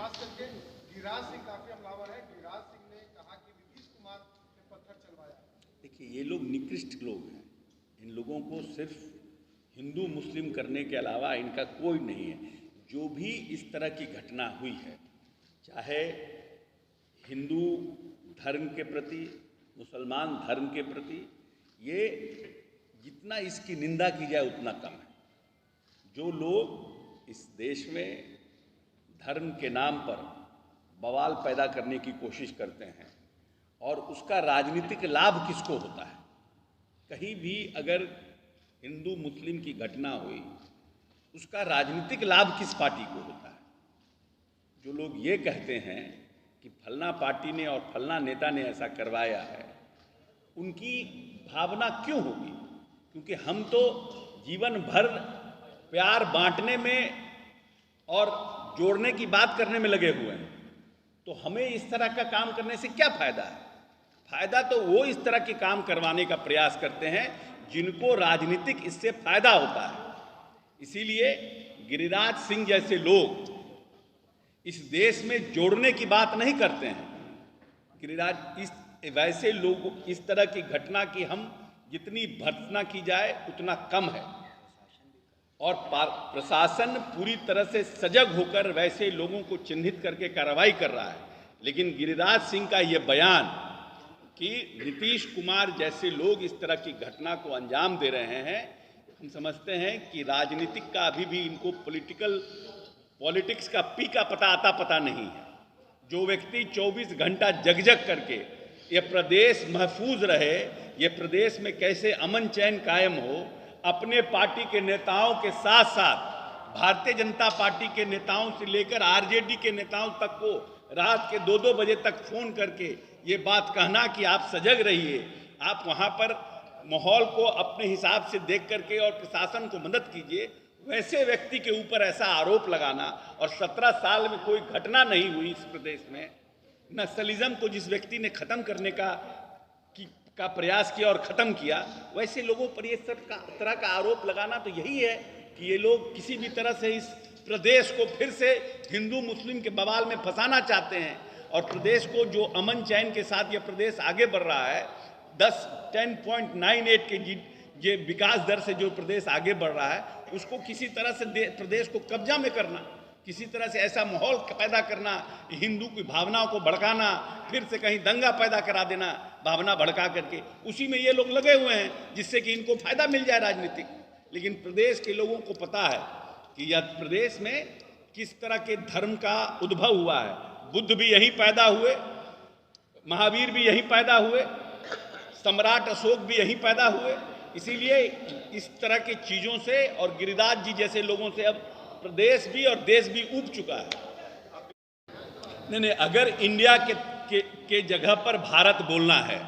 खास करके गिरिराज सिंह काफी हमलावर है। गिरिराज सिंह ने कहा कि नीतीश कुमार ने पत्थर चलवाया। देखिए, ये लोग निकृष्ट लोग हैं। इन लोगों को सिर्फ हिंदू मुस्लिम करने के अलावा इनका कोई नहीं है। जो भी इस तरह की घटना हुई है, चाहे हिंदू धर्म के प्रति, मुसलमान धर्म के प्रति, ये जितना इसकी निंदा की जाए उतना कम है। जो लोग इस देश में धर्म के नाम पर बवाल पैदा करने की कोशिश करते हैं और उसका राजनीतिक लाभ किसको होता है। कहीं भी अगर हिंदू मुस्लिम की घटना हुई, उसका राजनीतिक लाभ किस पार्टी को होता है। जो लोग ये कहते हैं कि फलना पार्टी ने और फलना नेता ने ऐसा करवाया है, उनकी भावना क्यों होगी? क्योंकि हम तो जीवन भर प्यार बांटने में और जोड़ने की बात करने में लगे हुए हैं, तो हमें इस तरह का काम करने से क्या फायदा है? फायदा तो वो इस तरह के काम करवाने का प्रयास करते हैं जिनको राजनीतिक इससे फायदा होता है। इसीलिए गिरिराज सिंह जैसे लोग इस देश में जोड़ने की बात नहीं करते हैं। वैसे लोग इस तरह की घटना की हम जितनी भर्त्सना की जाए उतना कम है, और प्रशासन पूरी तरह से सजग होकर वैसे लोगों को चिन्हित करके कार्रवाई कर रहा है। लेकिन गिरिराज सिंह का ये बयान कि नीतीश कुमार जैसे लोग इस तरह की घटना को अंजाम दे रहे हैं, हम समझते हैं कि राजनीतिक का अभी भी इनको पॉलिटिक्स का पी का पता नहीं है। जो व्यक्ति 24 घंटा जग करके ये प्रदेश महफूज रहे, ये प्रदेश में कैसे अमन चैन कायम हो, अपने पार्टी के नेताओं के साथ साथ भारतीय जनता पार्टी के नेताओं से लेकर आरजेडी के नेताओं तक को रात के 2-2 बजे तक फोन करके ये बात कहना कि आप सजग रहिए, आप वहाँ पर माहौल को अपने हिसाब से देख करके और प्रशासन को मदद कीजिए, वैसे व्यक्ति के ऊपर ऐसा आरोप लगाना, और 17 साल में कोई घटना नहीं हुई इस प्रदेश में, नक्सलिज्म को जिस व्यक्ति ने खत्म करने का प्रयास किया और खत्म किया, वैसे लोगों पर ये सब तरह का आरोप लगाना, तो यही है कि ये लोग किसी भी तरह से इस प्रदेश को फिर से हिंदू मुस्लिम के बवाल में फंसाना चाहते हैं। और प्रदेश को जो अमन चैन के साथ ये प्रदेश आगे बढ़ रहा है, 10.98 के ये विकास दर से जो प्रदेश आगे बढ़ रहा है, उसको किसी तरह से प्रदेश को कब्जा में करना, किसी तरह से ऐसा माहौल पैदा करना, हिंदू की भावनाओं को भड़काना, फिर से कहीं दंगा पैदा करा देना भावना भड़का करके, उसी में ये लोग लगे हुए हैं जिससे कि इनको फायदा मिल जाए राजनीतिक। लेकिन प्रदेश के लोगों को पता है कि यह प्रदेश में किस तरह के धर्म का उद्भव हुआ है। बुद्ध भी यहीं पैदा हुए, महावीर भी यहीं पैदा हुए, सम्राट अशोक भी यहीं पैदा हुए। इसीलिए इस तरह की चीज़ों से और गिरिराज जी जैसे लोगों से अब प्रदेश भी और देश भी ऊब चुका है। नहीं, अगर इंडिया के जगह पर भारत बोलना है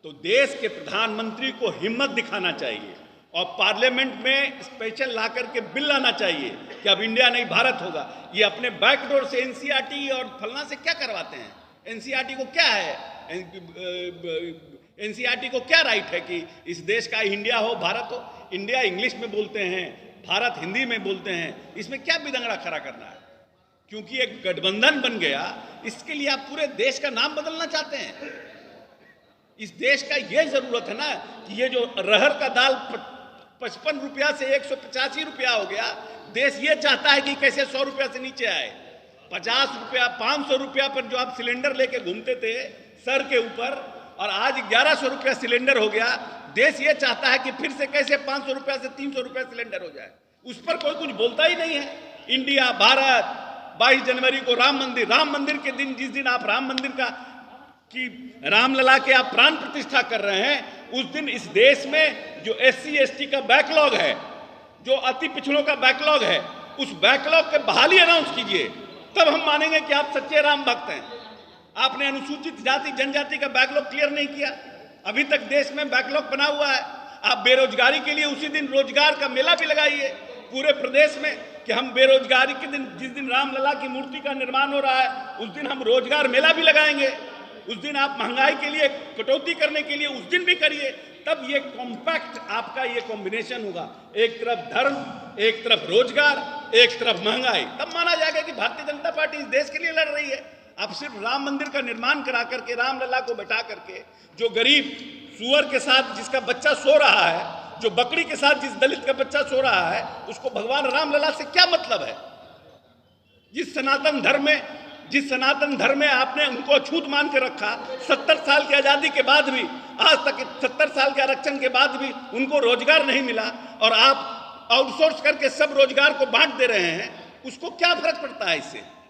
तो देश के प्रधानमंत्री को हिम्मत दिखाना चाहिए और पार्लियामेंट में स्पेशल ला करके बिल लाना चाहिए कि अब इंडिया नहीं भारत होगा। ये अपने बैकडोर से एनसीईआरटी और फलना से क्या करवाते हैं? एनसीईआरटी को क्या है? एनसीईआरटी को क्या राइट है कि इस देश का इंडिया हो, भारत हो? इंडिया इंग्लिश में बोलते हैं, भारत हिंदी में बोलते हैं, इसमें क्या बिदंगड़ा खड़ा करना है? क्योंकि एक गठबंधन बन गया, इसके लिए आप पूरे देश का नाम बदलना चाहते हैं? इस देश का ये जरूरत है ना कि ये जो रहर का दाल 55 रुपया से 185 रुपया हो गया, देश ये चाहता है कि कैसे 100 रुपया से नीचे आए। 50 रुपया 500 रुपया पर जो आप सिलेंडर लेके घूमते थे सर के ऊपर, और आज 1100 रुपया सिलेंडर हो गया। देश ये चाहता है कि फिर से कैसे 500 रुपया से 300 रुपया सिलेंडर हो जाए। उस पर कोई कुछ बोलता ही नहीं है। इंडिया, भारत, 22 जनवरी को राम मंदिर के दिन, जिस दिन आप राम मंदिर की रामलला के आप प्राण प्रतिष्ठा कर रहे हैं, उस दिन इस देश में जो SC ST का बैकलॉग है, जो अति पिछड़ों का बैकलॉग है, उस बैकलॉग के बहाली अनाउंस कीजिए, तब हम मानेंगे कि आप सच्चे राम भक्त हैं। आपने अनुसूचित जाति जनजाति का बैकलॉग क्लियर नहीं किया, अभी तक देश में बैकलॉग बना हुआ है। आप बेरोजगारी के लिए उसी दिन रोजगार का मेला भी लगाइए पूरे प्रदेश में कि हम बेरोजगारी के दिन, जिस दिन रामलला की मूर्ति का निर्माण हो रहा है, उस दिन हम रोजगार मेला भी लगाएंगे। उस दिन आप महंगाई के लिए कटौती करने के लिए उस दिन भी करिए, तब ये कॉम्पैक्ट आपका ये कॉम्बिनेशन होगा। एक तरफ धर्म, एक तरफ रोजगार, एक तरफ महंगाई, तब माना जाएगा कि भारतीय जनता पार्टी इस देश के लिए लड़ रही है। आप सिर्फ राम मंदिर का निर्माण करा करके, रामलला को बैठा करके, जो गरीब सुअर के साथ जिसका बच्चा सो रहा है, जो बकरी के साथ जिस दलित का बच्चा सो रहा है, उसको भगवान रामलला से क्या मतलब है? जिस सनातन धर्म में आपने उनको अछूत मान के रखा, 70 साल की आजादी के बाद भी, आज तक 70 साल के आरक्षण के बाद भी उनको रोजगार नहीं मिला, और आप आउटसोर्स करके सब रोजगार को बांट दे रहे हैं, उसको क्या फर्क पड़ता है इससे?